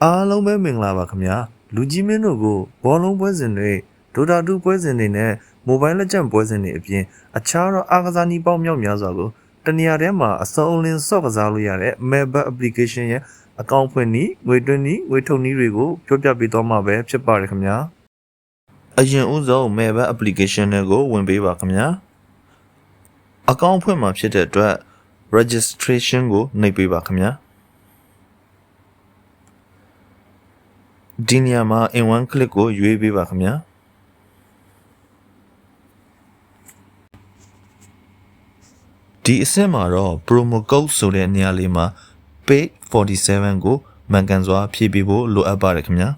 အားလုံးပဲမင်္ဂလာပါခင်ဗျာလူကြီးမင်းတို့ကိုဘောလုံးပွဲစဉ်တွေဒိုတာတူပွဲစဉ်တွေနဲ့မိုဘိုင်းလက်ကျန်ပွဲစဉ်တွေအပြင်အခြားသောအားကစားနည်းပေါင်းမြောက်များစွာကိုတနေရာထဲမှာအစုံအလင်ဆော့ကစားလို့ရတဲ့ Mebet application ရဲ့အကောင့်ဖွင့်နည်းငွေသွင်းနည်းငွေထုတ်နည်းတွေကိုပြောပြပေးသွားမှာပဲဖြစ်ပါတယ်ခင်ဗျာအရင်ဦးဆုံး Mebet application တွေကိုဝင်ပေးပါခင်ဗျာအကောင့်ဖွင့်မှာဖြစ်တဲ့အတွက် registration ကိုနှိပ်ပေးပါခင်ဗျာဒီနေရာမှာ in one click ကိုရွေးပေးပါခင်ဗျာဒီအဆင့်မှာတော့ promo code ဆိုတဲ့နေရာလေးမှာ page 47ကိုမှန်ကန်စွာဖြည့်ပေးဖို့လိုအပ်ပါတယ်ခင်ဗျာ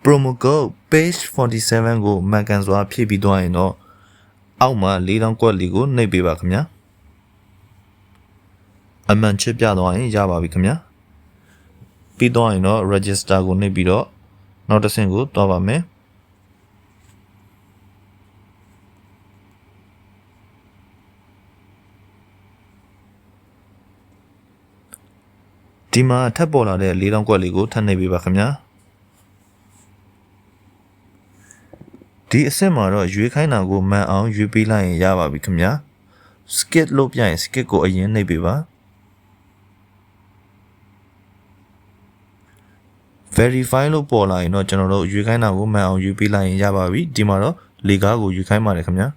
promo code page 47ကိုမှန်ကန်စွာဖြည့်ပြီးသွားရင်တော့အောက်မှာ၄တောင်းကွက်လေးကိုနှိပ်ပေးပါခင်ဗျာအမှန်ချစ်ပြသွားရင်ရပါပြီခင်ဗျာပြီးတော့ရင်တော့ register ကိုနှိပ်ပြီးတော့နောက်တစ်ဆင့်ကိုတွားပါမယ်ဒီမှာထပ်ပေါ်လာတဲ့၄တောင်းကွက်လေးကိုထပ်နှိပ်ပေးပါခင်ဗျာဒီအဆင့်မှာတော့ရွေးခိုင်းတာကိုမှန်အောင်ရွေးပေးလိုက်ရင်ရပါပြီခင်ဗျာ skip လို့ပြရင် skip ကိုအရင်နှိပ်ပေးပါ verify လို့ပေါ်လာရင်တော့ကျွန်တော်တို့ရွေးခိုင်းတာကိုမှန်အောင်ရွေးပေးလိုက်ရင်ရပါပြီဒီမှာတော့လေကားကိုရွေးခိုင်းပါတယ်ခင်ဗျာ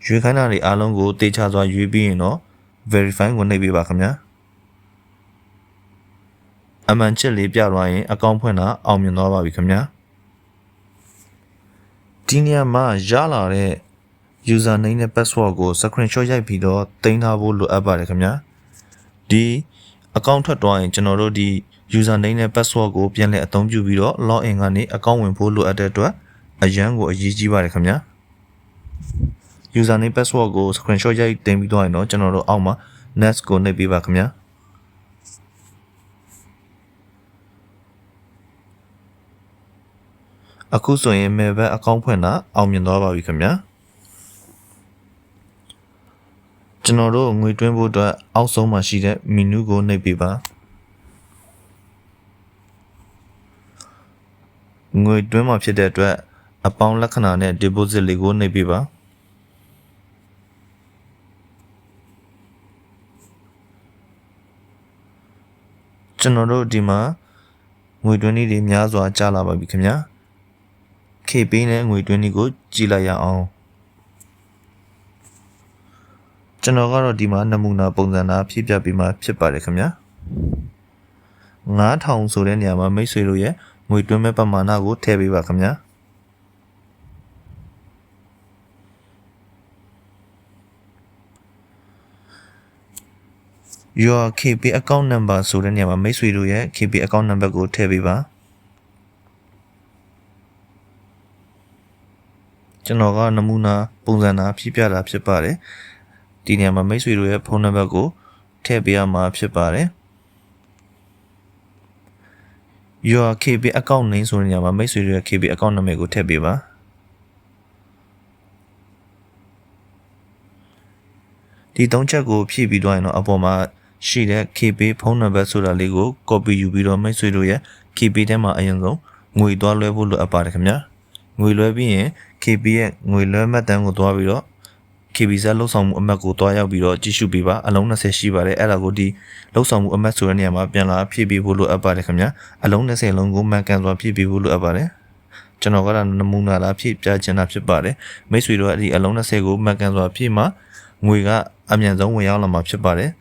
ရွေးခိုင်းတာတွေအားလုံးကိုတေချာစွာရွေးပြီးရင်တော့ verify ကိုနှိပ်ပေးပါခင်ဗျာအမှန်ချစ်လေးပြသွားရင်အကောင့်ဖွင့်တာအောင်မြင်သွားပါပြီခင်ဗျာဒီနေရာမှာရလာတဲ့ user name နဲ့ password ကို screenshot ရိုက်ပြီးတော့တင်ထားဖို့လိုအပ်ပါတယ်ခင်ဗျာဒီအကောင့်ထွက်သွားရင်ကျွန်တော်တို့ဒီ user name နဲ့ password ကိုပြန်လည်အသုံးပြုပြီးတော့ login ကနေအကောင့်ဝင်ဖို့လိုအပ်တဲ့အတွက်အရန်ကိုအရေးကြီးပါတယ်ခင်ဗျာuser name password ကို screenshot ရိုက်တင်ပြီးတော့ရင်တော့ကျွန်တော်တို့အောက်မှာ next ကိုနှိပ်ပေးပါခင်ဗျာအခုဆိုရင် Mebet အကောင့်ဖွင့်တာအောင်မြင်သွားပါပြီခင်ဗျာကျွန်တော်တို့ငွေသွင်းဖို့အတွက်အောက်ဆုံးမှာရှိတဲ့ menu ကိုနှိပ်ပေးပါငွေသွင်းမှာဖြစ်တဲ့အတွက်အပေါင်းလက္ခဏာနဲ့ deposit လေးကိုနှိပ်ပေးပါကျွန်တော်တို့ဒီမှာငွေသွင်းနည်းတွေများစွာကြားလာပါပြီခင်ဗျာKP နဲ့ငွေသွင်းနည်းကိုကြည့်လိုက်ရအောင်ကျွန်တော်ကတော့ဒီမှာနမူနာပုံစံသားဖြည့်ပြပေးမှဖြစ်ပါတယ်ခင်ဗျာ9000ဆိုတဲ့နေရာမှာမိတ်ဆွေတို့ရဲ့ငွေသွင်းမဲ့ပမာဏကိုထည့်ပေးပါခင်ဗျာyour KP account number ဆိုတဲ့နေရာမှာမိတ်ဆွေတို့ရဲ့ KP account number ကိုထည့်ပေးပါကျွန်တော်ကနမူနာပုံစံသားဖြည့်ပြတာဖြစ်ပါတယ်ဒီနေရာမှာမိတ်ဆွေတို့ရဲ့ဖုန်းနံပါတ်ကိုထည့်ပေးရမှာဖြစ်ပါတယ် your KP account name ဆိုတဲ့နေရာမှာမိတ်ဆွေတို့ရဲ့ KP account နာမည်ကိုထည့်ပေးပါဒီ၃ချက်ကိုဖြည့်ပြီးတော့ရင်တော့အပေါ်မှာရှိတဲ့ KP ဖုန်းနံပါတ်ဆိုတာလေးကို copy ယူပြီးတော့မိတ်ဆွေတို့ရဲ့ KP ထဲမှာအရင်ဆုံးငွေသွားလွှဲဖို့လိုအပ်ပါတယ်ခင်ဗျာငွေလွှဲပြီးရင် KP ရဲ့ငွေလွှဲမှတ်တမ်းကိုသွားပြီးတော့ KB ဇက်လှုပ်ဆောင်မှုအမှတ်ကိုတွားရောက်ပြီးတော့ကြည့်ရှုပေးပါအလုံး20ရှိပါတယ်အဲ့ဒါကိုဒီလှုပ်ဆောင်မှုအမှတ်ဆိုတဲ့နေရာမှာပြန်လာဖြည့်ပေးဖို့လိုအပ်ပါတယ်ခင်ဗျာအလုံး20လုံးကိုမှန်ကန်စွာဖြည့်ပေးဖို့လိုအပ်ပါတယ်ကျွန်တော်ကနမူနာလာဖြည့်ပြချင်တာဖြစ်ပါတယ်မိတ်ဆွေတို့အဲ့ဒီအလုံး20ကိုမှန်ကန်စွာဖြည့်မှငွေကအမြန်ဆုံးဝင်ရောက်လာမှာဖြစ်ပါတယ်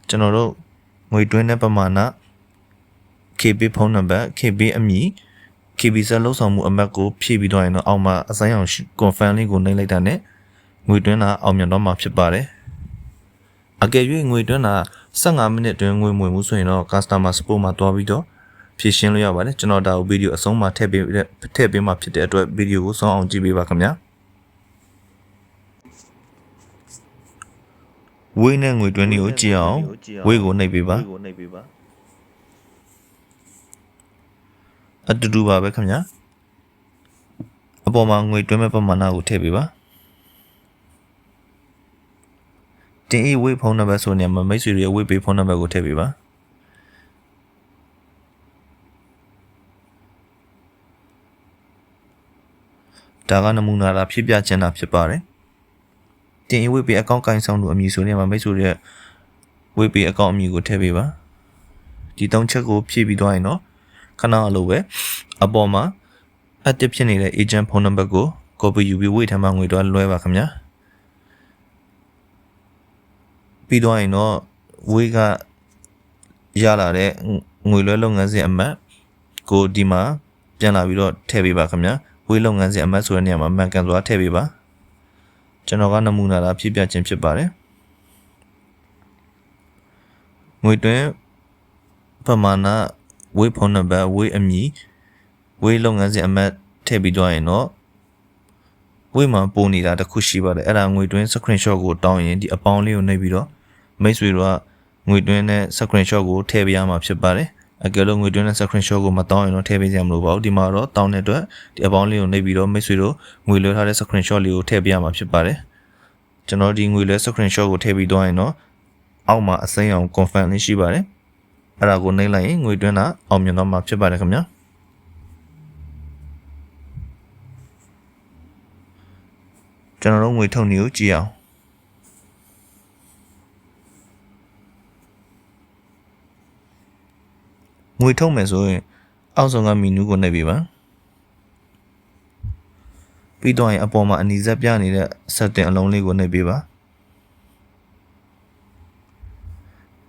ကျွန်တော်တို့ငွေတွင်းတဲ့ပမာဏ KB ဖုန်းနံပါတ် KB အမည် KB ဇက်လှုပ်ဆောင်မှုအမှတ်ကိုဖြည့်ပြီးတော့ရင်တော့အောက်မှာအစိုင်းအောင် confirm လေးကိုနှိပ်လိုက်တာနဲ့ငွေသွင်းတာအောင်မြင်တော့မှာဖြစ်ပါတယ်အကယ်၍ငွေသွင်းတာ15မိနစ်တွင်ငွေဝင်မှုဆိုရင်တော့ customer support မှာတွားပြီးတော့ဖြည့်ရှင်းလို့ရပါတယ်ကျွန်တော်ဒါကိုဗီဒီယိုအဆုံးမှာထည့်ပေးမှာဖြစ်တဲ့အတွက်ဗီဒီယိုကိုဆုံးအောင်ကြည့်ပေးပါခင်ဗျာ ဝေးနဲ့ငွေတွင်းတွေကိုကြည့်အောင်ဝေးကိုနှိပ်ပေးပါအတူတူပါပဲခင်ဗျာအပေါ်မှာငွေတွင်းမဲ့ပမာဏကိုထည့်ပေးပါတင်အေးဝေးဖုန်းနံပါတ်ဆိုနေမှာမိတ်ဆွေတွေရဲ့ဝေးပေးဖုန်းနံပါတ်ကိုထည့်ပေးပါဒါကနမူနာလားဖြစ်ပြခြင်းတာဖြစ်ပါတယ်တင်အေးဝေးပေးအကောင့်ကိုင်ဆောင်လို့အမည်ဆိုနေမှာမိတ်ဆွေတွေရဲ့ဝေးပေးအကောင့်အမည်ကိုထည့်ပေးပါဒီ၃ချက်ကိုဖြည့်ပြီးသွားရင်တော့ခဏလိုပဲအပေါ်မှာ active ဖြစ်နေတဲ့ agent ဖုန်းနံပါတ်ကို copy ယူပြီးဝေးထမ်းမှာငွေတော့လွှဲပါခင်ဗျာပြီးတော့ရင်တော့ဝေးကရလာတဲ့ငွေလွှဲလုပ်ငန်းစဉ်အမှတ်ကိုဒီမှာပြန်လာပြီးတော့ထည့်ပေးပါခင်ဗျာဝေးလုပ်ငန်းစဉ်အမှတ်ဆိုတဲ့နေရာမှာမှန်ကန်စွာထည့်ပေးပါကျွန်တော်ကနမူနာလားဖြည့်ပြခြင်းဖြစ်ပါတယ်ငွေတွင်းပမာဏဝေးဖုန်းနံပါတ်ဝေးအမည်ဝေးလုပ်ငန်းစဉ်အမှတ်ထည့်ပြီးတော့ရင်တော့ဝေးမှာပုံနေတာတစ်ခုရှိပါတယ်အဲ့ဒါငွေတွင်း screenshot ကိုတောင်းရင်ဒီအပေါင်းလေးကိုနှိပ်ပြီးတော့မိတ်ဆွေတို့ကငွေတွင်းနဲ့ screenshot ကိုထည့်ပေးရမှာဖြစ်ပါတယ်အကယ်လို့ငွေတွင်းနဲ့ screenshot ကိုမတောင်းရင်တော့ထည့်ပေးစရာမလိုပါဘူးဒီမှာတော့တောင်းတဲ့အတွက်ဒီအပေါင်းလေးကိုနှိပ်ပြီးတော့မိတ်ဆွေတို့ငွေလွှဲထားတဲ့ screenshot လေးကိုထည့်ပေးရမှာဖြစ်ပါတယ်ကျွန်တော်ဒီငွေလွှဲ screenshot ကိုထည့်ပြီးတော့ရင်တော့အောက်မှာအစိမ်းအောင် confirm လေးရှိပါတယ်အဲ့ဒါကိုနှိပ်လိုက်ရင်ငွေတွင်းတာအောင်မြင်တော့မှာဖြစ်ပါတယ်ခင်ဗျာကျွန်တော်တို့ငွေထုတ်နေကိုကြည့်အောင်ငွေထုတ်မယ်ဆိုရင်အောက်ဆုံးကမီနူးကိုနှိပ်ပေးပါပြီးတော့ရင်အပေါ်မှာအနီးစပ်ပြနေတဲ့ setting အလုံးလေးကိုနှိပ်ပေးပါ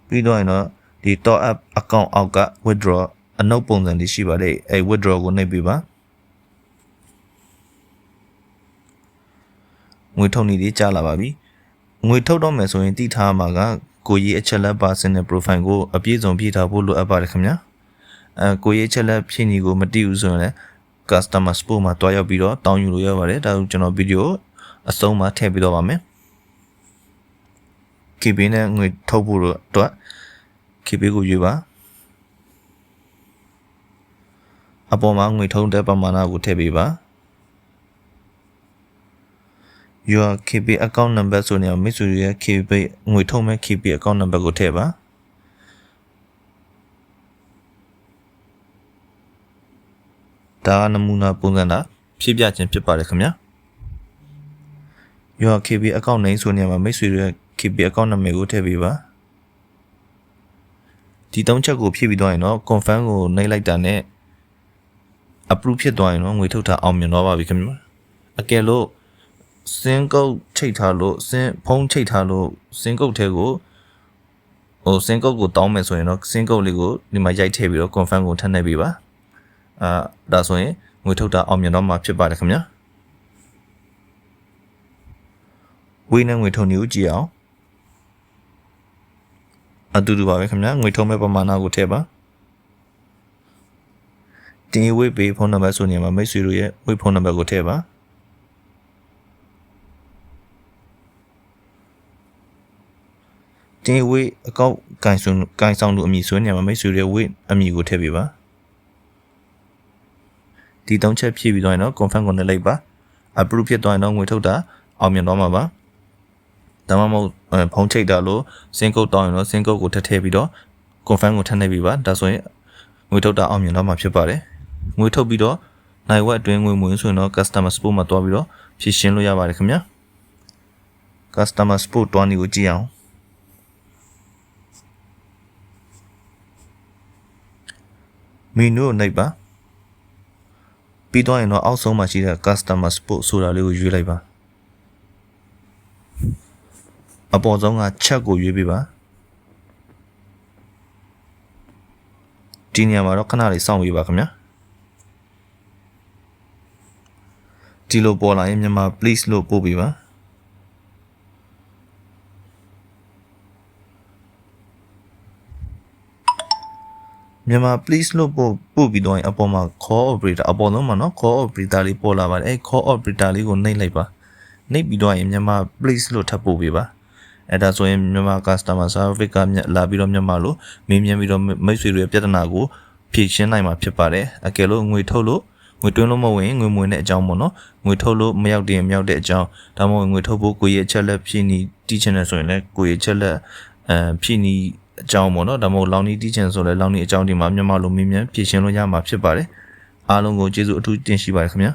ပြီးတော့ရင်တော့ဒီ top up account အောက်က withdraw အနုပ်ပုံစံလေးရှိပါတယ်အဲ withdraw ကိုနှိပ်ပေးပါငွေထုတ်နေလေးကြာလာပါပြီငွေထုတ်တော့မယ်ဆိုရင်တည်ထားမှာကကိုရေးအချက်လက်ပါစတဲ့ profile ကိုအပြည့်စုံဖြည့်ထားဖို့လိုအပ်ပါတယ်ခင်ဗျာကိုရေးအချက်လက်ဖြည့်နေကိုမသိဘူးဆိုရင်လည်း customer support မှာတွားရောက်ပြီးတော့တောင်းယူလို့ရပါတယ်ဒါကျွန်တော်ဗီဒီယိုအဆုံးမှာထည့်ပြီးတော့ပါမယ် KB နဲ့ငွေထုတ်ဖို့အတွက် KB ကိုယူပါအပေါ်မှာငွေထုတ်တဲ့ပမာဏကိုထည့်ပေးပါ your KB account number ဆိုနေမိတ်ဆွေရဲ့ KB ငွေထုတ်မဲ့ KB account number ကိုထည့်ပါဒါနမူနာပုံစံတာဖြည့်ပြခြင်းဖြစ်ပါတယ်ခင်ဗျာ your KB account name ဆိုနေမှာမိတ်ဆွေရဲ့ KB account number ကိုထည့်ပေးပါဒီ၃ချက်ကိုဖြည့်ပြီးတော့ရင်တော့ confirm ကိုနှိပ်လိုက်တာနဲ့ approve ဖြစ်သွားရင်တော့ငွေထုတ်တာအောင်မြင်တော့ပါပြီခင်ဗျာအကယ်လို့စင်းကုတ်ချိတ်ထားလို့စင်းဖုံးချိတ်ထားလို့စင်းကုတ်ထဲကိုစင်းကုတ်ကိုတောင်းမယ်ဆိုရင်တော့စင်းကုတ်လေးကိုဒီမှာရိုက်ထည့်ပြီးတော့ confirm ကိုထည့်နေပြီပါဒါဆိုရင်ငွေထုတ်တာအောင်မြင်တော့မှာဖြစ်ပါတယ်ခင်ဗျာဝေးနဲ့ငွေထုတ်နေကိုကြည့်အောင်အတူတူပါပဲခင်ဗျာငွေထုတ်မဲ့ပမာဏကိုထည့်ပါတင်ဝေးပေးဖုန်းနံပါတ်ဆိုနေမှာမိတ်ဆွေတို့ရဲ့ဝေးဖုန်းနံပါတ်ကိုထည့်ပါတင်ဝေးအကောင့်ကိုင်ဆောင်လို့အမည်ဆိုနေမှာမိတ်ဆွေတို့ရဲ့ဝေးအမည်ကိုထည့်ပေးပါဒီ၃ချက်ဖြည့်ပြီးတော့ရင်တော့ confirm ကိုနှိပ်လိုက်ပါ approve ဖြစ်သွားရင်တော့ငွေထုတ်တာအောင်မြင်တော့မှာပါဒါမှမဟုတ်ဖုန်းချိတ်တာလို့စင်းကုတ်တောင်းရင်တော့စင်းကုတ်ကိုထည့်ပြီးတော့ confirm ကိုထည့်နေပြီပါဒါဆိုရင်ငွေထုတ်တာအောင်မြင်တော့မှာဖြစ်ပါတယ်ငွေထုတ်ပြီးတော့နိုင်ဝက်အတွင်းငွေဝင်ဆိုရင်တော့ customer support မှာတွားပြီးတော့ဖြည့်ရှင်းလို့ရပါတယ်ခင်ဗျာ customer support တွားနေကိုကြည့်အောင်မီနူကိုနှိပ်ပါပြီးတော့ရင်တော့အောက်ဆုံးမှာရှိတဲ့ customer support ဆိုတာလေးကိုရွေးလိုက်ပါအပေါ်ဆုံးက chat ကိုရွေးပေးပါဒီနေရာမှာတော့ခဏလေးစောင့်ပေးပါခင်ဗျာဒီလိုပေါ်လာရင်မြန်မာ please လို့ပို့ပေးပါမြန်မာ please လို့ပို့ပြီးတော့ရင်အပေါ်မှာ call operator အပေါ်ဆုံးမှာနော် call operator လေးပေါ်လာပါတယ်အဲ call operator လေးကိုနှိပ်လိုက်ပါနှိပ်ပြီးတော့ရင်မြန်မာ please လို့ထပ်ပို့ပေးပါ အဲ့ဒါဆိုရင်မြန်မာ customer service ကလာပြီးတော့မြန်မာလိုမေးမြန်းပြီးတော့မိတ်ဆွေတွေရဲ့ပြဿနာကိုဖြေရှင်းနိုင်မှာဖြစ်ပါတယ်အကယ်လို့ငွေထုတ်လို့ငွေတွင်းလို့မဝင်ငွေမဝင်တဲ့အကြောင်းပေါ့နော်ငွေထုတ်လို့မရောက်တဲ့မြောက်တဲ့အကြောင်းဒါမှမဟုတ်ငွေထုတ်ဖို့ကိုယ့်ရဲ့အချက်လက်ဖြည့်နေတီးချင်တယ်ဆိုရင်လည်းကိုယ့်ရဲ့အချက်လက်ဖြည့်နေအကြောင်းပေါ့နော်ဒါမှမဟုတ်လောင်နေတီးချင်ဆိုလည်းလောင်နေအကြောင်းဒီမှာမြန်မာလိုမေးမြန်းဖြေရှင်းလို့ရမှာဖြစ်ပါတယ်အားလုံးကိုကျေးဇူးအထူးတင်ရှိပါတယ်ခင်ဗျာ